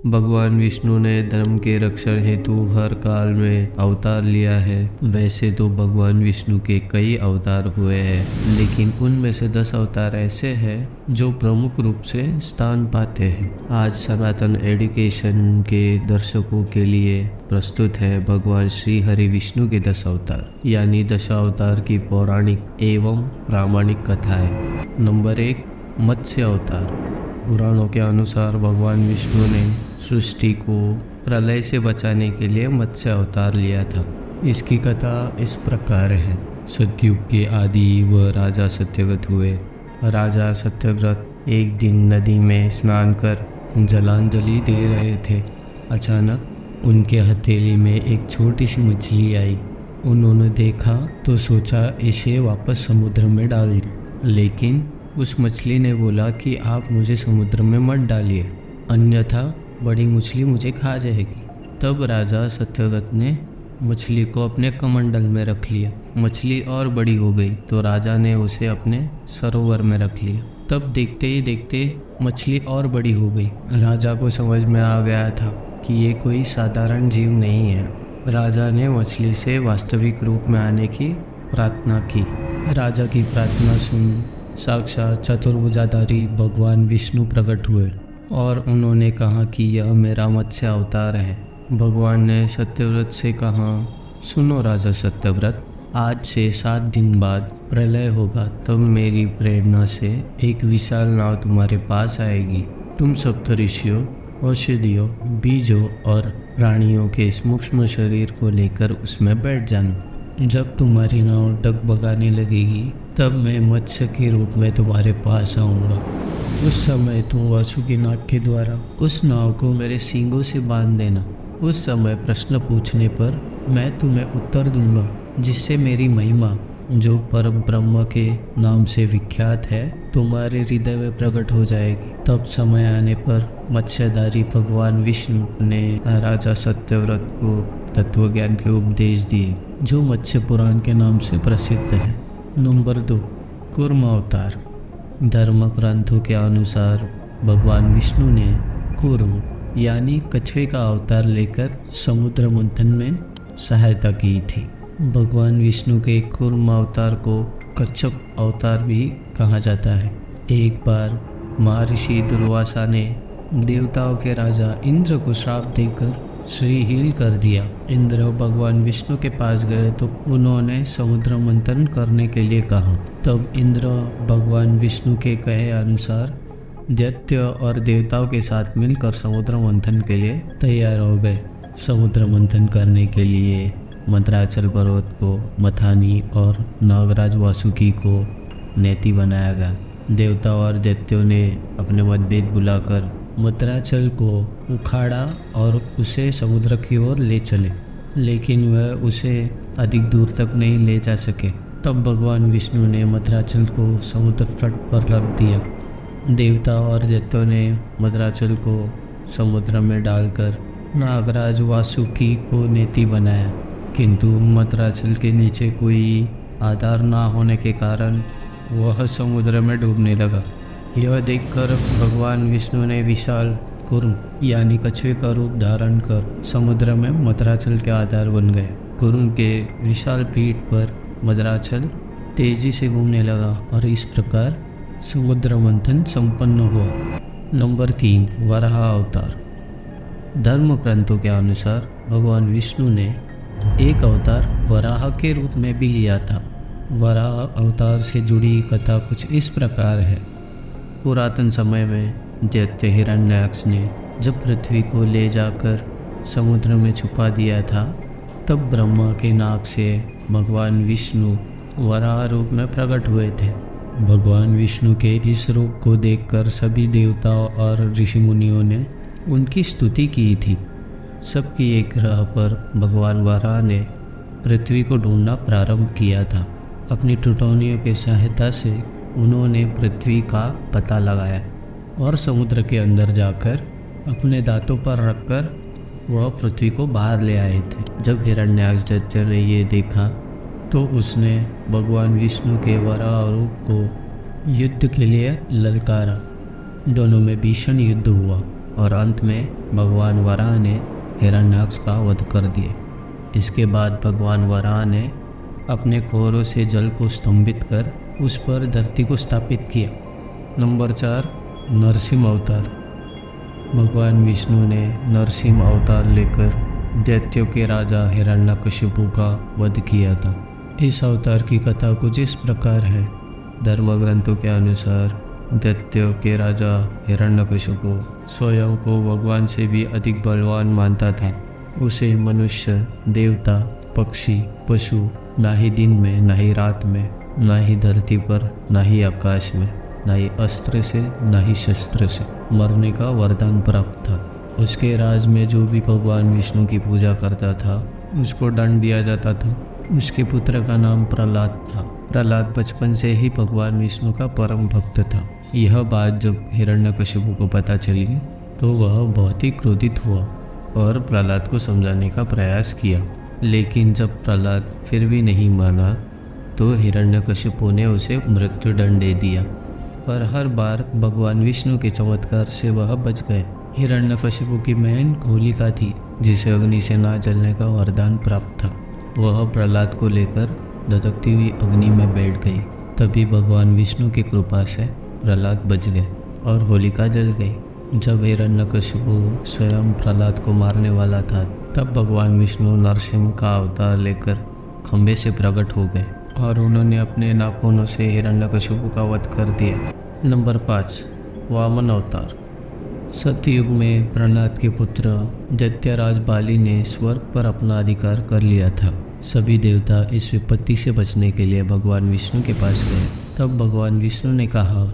भगवान विष्णु ने धर्म के रक्षण हेतु हर काल में अवतार लिया है। वैसे तो भगवान विष्णु के कई अवतार हुए हैं, लेकिन उनमें से 10 अवतार ऐसे हैं जो प्रमुख रूप से स्थान पाते हैं। आज सनातन एजुकेशन के दर्शकों के लिए प्रस्तुत है भगवान श्री हरि विष्णु के 10 अवतार, यानी दशावतार की पौराणिक एवं प्रामाणिक कथाएं। नंबर 1, मत्स्य अवतार। पुराणों के अनुसार भगवान विष्णु ने सृष्टि को प्रलय से बचाने के लिए मत्स्य अवतार लिया था। इसकी कथा इस प्रकार है। सतयुग के आदि व राजा सत्यव्रत हुए। राजा सत्यव्रत एक दिन नदी में स्नान कर जलांजलि दे रहे थे। अचानक उनके हथेली में एक छोटी सी मछली आई। उन्होंने देखा तो सोचा इसे वापस समुद्र में डाल दूं, लेकिन उस मछली ने बोला कि आप मुझे समुद्र में मत डालिए, अन्यथा बड़ी मछली मुझे खा जाएगी। तब राजा सत्यव्रत ने मछली को अपने कमंडल में रख लिया। मछली और बड़ी हो गई तो राजा ने उसे अपने सरोवर में रख लिया। तब देखते ही देखते मछली और बड़ी हो गई। राजा को समझ में आ गया था कि ये कोई साधारण जीव नहीं है। राजा ने मछली से वास्तविक रूप में आने की प्रार्थना की। राजा की प्रार्थना सुन साक्षात चतुर्भुजाधारी भगवान विष्णु प्रकट हुए और उन्होंने कहा कि यह मेरा मत्स्य अवतार है। भगवान ने सत्यव्रत से कहा, सुनो राजा सत्यव्रत, आज से 7 दिन बाद प्रलय होगा, तब मेरी प्रेरणा से एक विशाल नाव तुम्हारे पास आएगी। तुम सप्तऋषियों, औषधियों, बीजों और प्राणियों के सूक्ष्म शरीर को लेकर उसमें बैठ जाना। जब तुम्हारी नाव डगमगाने लगेगी तब मैं मत्स्य के रूप में तुम्हारे पास आऊँगा। उस समय तुम वासुकी नाग के द्वारा उस नाव को मेरे सींगों से बांध देना। उस समय प्रश्न पूछने पर मैं तुम्हें उत्तर दूंगा, जिससे मेरी महिमा, जो परम ब्रह्म के नाम से विख्यात है, तुम्हारे हृदय में प्रकट हो जाएगी। तब समय आने पर मत्स्यधारी भगवान विष्णु ने राजा सत्यव्रत को तत्वज्ञान के उपदेश दिए, जो मत्स्य पुराण के नाम से प्रसिद्ध है। नंबर 2, कूर्म अवतार। धर्म ग्रंथों के अनुसार भगवान विष्णु ने कूर्म यानी कछुए का अवतार लेकर समुद्र मंथन में सहायता की थी। भगवान विष्णु के कूर्म अवतार को कच्छप अवतार भी कहा जाता है। एक बार महर्षि दुर्वासा ने देवताओं के राजा इंद्र को श्राप देकर श्रीहीन कर दिया। इंद्र भगवान विष्णु के पास गए तो उन्होंने समुद्र मंथन करने के लिए कहा। तब इंद्र भगवान विष्णु के कहे अनुसार दैत्य और देवताओं के साथ मिलकर समुद्र मंथन के लिए तैयार हो गए। समुद्र मंथन करने के लिए मंदराचल पर्वत को मथानी और नागराज वासुकी को नेति बनाया गया। देवता और दैत्यों ने अपने मतभेद बुलाकर मंदराचल को उखाड़ा और उसे समुद्र की ओर ले चले, लेकिन वह उसे अधिक दूर तक नहीं ले जा सके। तब भगवान विष्णु ने मंदराचल को समुद्र तट पर रख दिया। देवता और दैत्यों ने मंदराचल को समुद्र में डालकर नागराज वासुकी को नेति बनाया, किंतु मंदराचल के नीचे कोई आधार ना होने के कारण वह समुद्र में डूबने लगा। यह देखकर भगवान विष्णु ने विशाल कूर्म यानी कछुए का रूप धारण कर समुद्र में मंदराचल के आधार बन गए। कूर्म के विशाल पीठ पर मंदराचल तेजी से घूमने लगा और इस प्रकार समुद्र मंथन संपन्न हुआ। नंबर 3, वराह अवतार। धर्म ग्रंथों के अनुसार भगवान विष्णु ने एक अवतार वराह के रूप में भी लिया था। वराह अवतार से जुड़ी कथा कुछ इस प्रकार है। पुरातन समय में दैत्य हिरण्याक्ष ने जब पृथ्वी को ले जाकर समुद्र में छुपा दिया था, तब ब्रह्मा के नाक से भगवान विष्णु वराह रूप में प्रकट हुए थे। भगवान विष्णु के इस रूप को देखकर सभी देवताओं और ऋषि मुनियों ने उनकी स्तुति की थी। सबकी एक राह पर भगवान वराह ने पृथ्वी को ढूंढना प्रारंभ किया था। अपनी टुटौनियों की सहायता से उन्होंने पृथ्वी का पता लगाया और समुद्र के अंदर जाकर अपने दांतों पर रखकर वह पृथ्वी को बाहर ले आए थे। जब हिरण्याक्ष दैत्य ने ये देखा तो उसने भगवान विष्णु के वराह रूप को युद्ध के लिए ललकारा। दोनों में भीषण युद्ध हुआ। और अंत में भगवान वराह ने हिरण्याक्ष का वध कर दिया। इसके बाद भगवान वराह ने अपने खोरों से जल को स्तंभित कर उस पर धरती को स्थापित किया। नंबर 4, नरसिंह अवतार। भगवान विष्णु ने नरसिंह अवतार लेकर दैत्यों के राजा हिरण्यकशिपु का वध किया था। इस अवतार की कथा कुछ इस प्रकार है। धर्म ग्रंथों के अनुसार दैत्यों के राजा हिरण्यकशिपु स्वयं को भगवान से भी अधिक बलवान मानता था। उसे मनुष्य, देवता, पक्षी, पशु ना ही दिन में, ना ही रात में, ना ही धरती पर, ना ही आकाश में, ना ही अस्त्र से, ना ही शस्त्र से मरने का वरदान प्राप्त था। उसके राज में जो भी भगवान विष्णु की पूजा करता था उसको दंड दिया जाता था। उसके पुत्र का नाम प्रहलाद था। प्रहलाद बचपन से ही भगवान विष्णु का परम भक्त था। यह बात जब हिरण्यकशिपु को पता चली तो वह बहुत ही क्रोधित हुआ और प्रहलाद को समझाने का प्रयास किया। लेकिन जब प्रहलाद फिर भी नहीं माना तो हिरण्यकशिपु ने उसे मृत्युदंड दे दिया। पर हर बार भगवान विष्णु के चमत्कार से वह बच गए। हिरण्यकशिपु की बहन होलिका थी जिसे अग्नि से ना जलने का वरदान प्राप्त था। वह प्रहलाद को लेकर धधकती हुई अग्नि में बैठ गई। तभी भगवान विष्णु की कृपा से प्रहलाद बच गए और होलिका जल गई। जब हिरण्यकशिपु स्वयं प्रहलाद को मारने वाला था तब भगवान विष्णु नरसिंह का अवतार लेकर खंबे से प्रकट हो गए और उन्होंने अपने नाखूनों से हिरण्यकशिपु का वध कर दिया। नंबर 5, वामन अवतार। सतयुग में प्रहलाद के पुत्र दैत्यराज बाली ने स्वर्ग पर अपना अधिकार कर लिया था। सभी देवता इस विपत्ति से बचने के लिए भगवान विष्णु के पास गए। तब भगवान विष्णु ने कहा,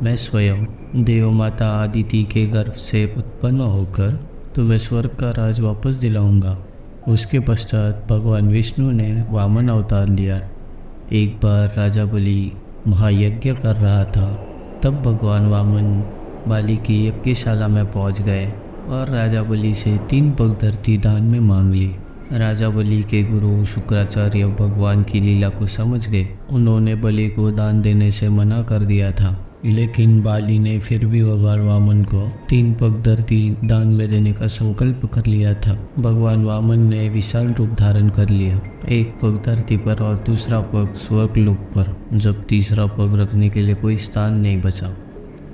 मैं स्वयं देव माता आदिति के गर्भ से उत्पन्न होकर तुम्हें स्वर्ग का राज वापस दिलाऊंगा। उसके पश्चात भगवान विष्णु ने वामन अवतार लिया। एक बार राजा बलि महायज्ञ कर रहा था। तब भगवान वामन बाली की यज्ञशाला में पहुंच गए और राजा बलि से 3 पग धरती दान में मांग ली। राजा बलि के गुरु शुक्राचार्य भगवान की लीला को समझ गए। उन्होंने बलि को दान देने से मना कर दिया था, लेकिन बाली ने फिर भी भगवान वामन को 3 पग धरती दान में देने का संकल्प कर लिया था। भगवान वामन ने विशाल रूप धारण कर लिया, एक पग धरती पर और दूसरा पग स्वर्गलोक पर। जब तीसरा पग रखने के लिए कोई स्थान नहीं बचा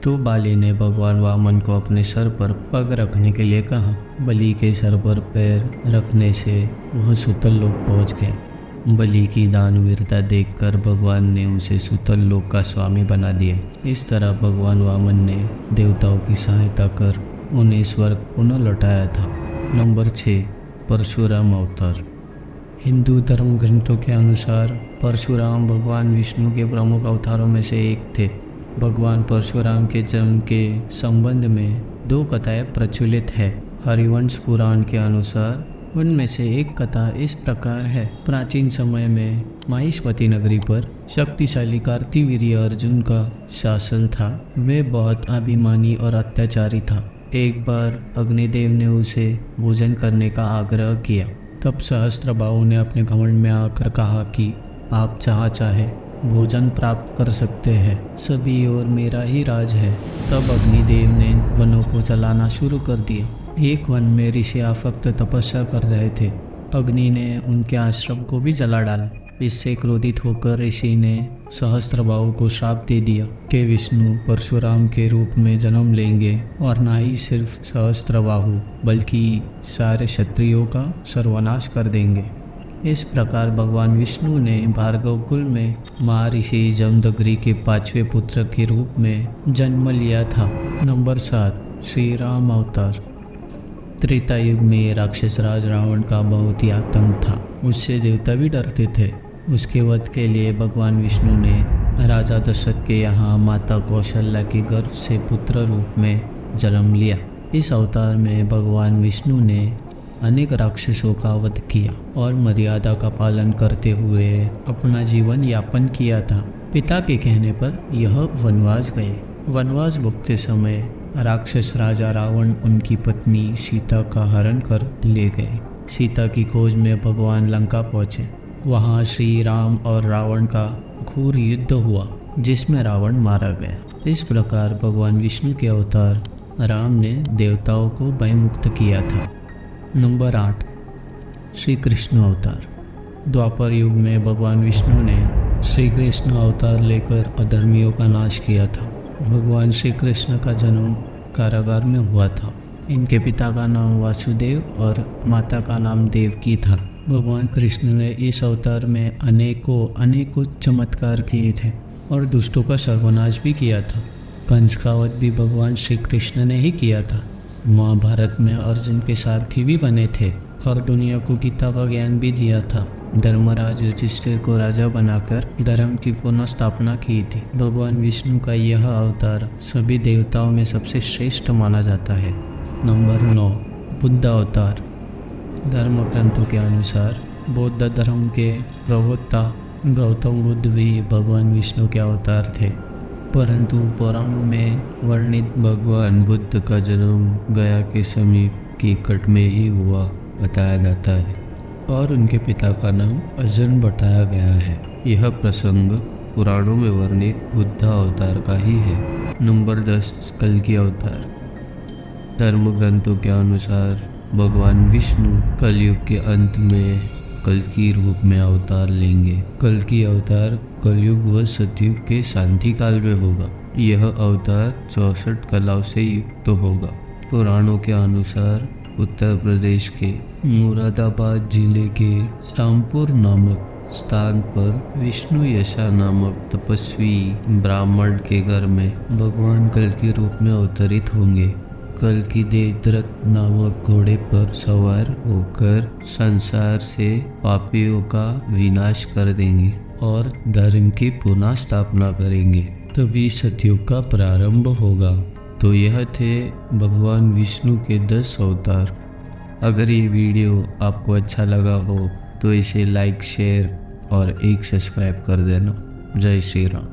तो बाली ने भगवान वामन को अपने सर पर पग रखने के लिए कहा। बलि के सर पर पैर रखने से वह सुतल लोक पहुंच गया। बलि की दानवीरता देखकर भगवान ने उसे सुतल लोक का स्वामी बना दिया। इस तरह भगवान वामन ने देवताओं की सहायता कर उन्हें स्वर्ग पुनः लौटाया था। नंबर 6, परशुराम अवतार। हिंदू धर्म ग्रंथों के अनुसार परशुराम भगवान विष्णु के प्रमुख अवतारों में से एक थे। भगवान परशुराम के जन्म के संबंध में 2 कथाएं प्रचलित है। हरिवंश पुराण के अनुसार उनमें से एक कथा इस प्रकार है। प्राचीन समय में माहिष्मती नगरी पर शक्तिशाली कार्तिवीर्य अर्जुन का शासन था। वे बहुत अभिमानी और अत्याचारी था। एक बार अग्निदेव ने उसे भोजन करने का आग्रह किया। तब सहस्त्रबाहु ने अपने घमंड में आकर कहा कि आप जहाँ चाहे भोजन प्राप्त कर सकते हैं, सभी और मेरा ही राज है। तब अग्निदेव ने वनों को जलाना शुरू कर दिया। एक वन में ऋषि आफक्त तपस्या कर रहे थे। अग्नि ने उनके आश्रम को भी जला डाला। इससे क्रोधित होकर ऋषि ने सहस्त्रबाहु को श्राप दे दिया कि विष्णु परशुराम के रूप में जन्म लेंगे और ना ही सिर्फ सहस्त्रबाहु बल्कि सारे क्षत्रियों का सर्वनाश कर देंगे। इस प्रकार भगवान विष्णु ने भार्गव कुल में महर्षि जमदग्नि के 5वें पुत्र के रूप में जन्म लिया था। नंबर 7, श्री राम अवतार। त्रेता युग में राक्षस राज रावण का बहुत ही आतंक था। उससे देवता भी डरते थे। उसके वध के लिए भगवान विष्णु ने राजा दशरथ के यहाँ माता कौशल्या के गर्भ से पुत्र रूप में जन्म लिया। इस अवतार में भगवान विष्णु ने अनेक राक्षसों का वध किया और मर्यादा का पालन करते हुए अपना जीवन यापन किया था। पिता के कहने पर यह वनवास गए। वनवास भुगते समय राक्षस राजा रावण उनकी पत्नी सीता का हरण कर ले गए। सीता की खोज में भगवान लंका पहुँचे। वहाँ श्री राम और रावण का घोर युद्ध हुआ जिसमें रावण मारा गया। इस प्रकार भगवान विष्णु के अवतार राम ने देवताओं को भयमुक्त किया था। नंबर 8, श्री कृष्ण अवतार। द्वापर युग में भगवान विष्णु ने श्री कृष्ण अवतार लेकर अधर्मियों का नाश किया था। भगवान श्री कृष्ण का जन्म कारागार में हुआ था। इनके पिता का नाम वासुदेव और माता का नाम देवकी था। भगवान कृष्ण ने इस अवतार में अनेकों चमत्कार किए थे और दुष्टों का सर्वनाश भी किया था। कंस का वध भी भगवान श्री कृष्ण ने ही किया था। महाभारत में अर्जुन के सारथी भी बने थे और दुनिया को गीता का ज्ञान भी दिया था। धर्मराज युधिष्ठिर को राजा बनाकर धर्म की पुनः स्थापना की थी। भगवान विष्णु का यह अवतार सभी देवताओं में सबसे श्रेष्ठ माना जाता है। नंबर 9, बुद्ध अवतार। धर्म ग्रंथों के अनुसार बौद्ध धर्म के प्रवक्ता गौतम बुद्ध भी भगवान विष्णु के अवतार थे, परंतु पुराणों में वर्णित भगवान बुद्ध का जन्म गया के समीप की कट में ही हुआ बताया जाता है और उनके पिता का नाम अर्जुन बताया गया है। यह प्रसंग पुराणों में वर्णित बुद्ध अवतार का ही है। नंबर 10, कल्कि अवतार। धर्म ग्रंथों के अनुसार भगवान विष्णु कलयुग के अंत में कल्कि रूप में अवतार लेंगे। कल्कि अवतार कलयुग व सतयुग के शांति काल में होगा। यह अवतार 64 कलाओं से युक्त होगा। पुराणों के अनुसार उत्तर प्रदेश के मुरादाबाद जिले के शामपुर नामक स्थान पर विष्णु यशा नामक तपस्वी ब्राह्मण के घर में भगवान कल्कि रूप में अवतरित होंगे। कल्कि देवदत्त नामक घोड़े पर सवार होकर संसार से पापियों का विनाश कर देंगे और धर्म की पुनः स्थापना करेंगे। तभी सतयुग का प्रारंभ होगा। तो यह थे भगवान विष्णु के 10 अवतार। अगर ये वीडियो आपको अच्छा लगा हो तो इसे लाइक, शेयर और एक सब्सक्राइब कर देना। जय श्री राम।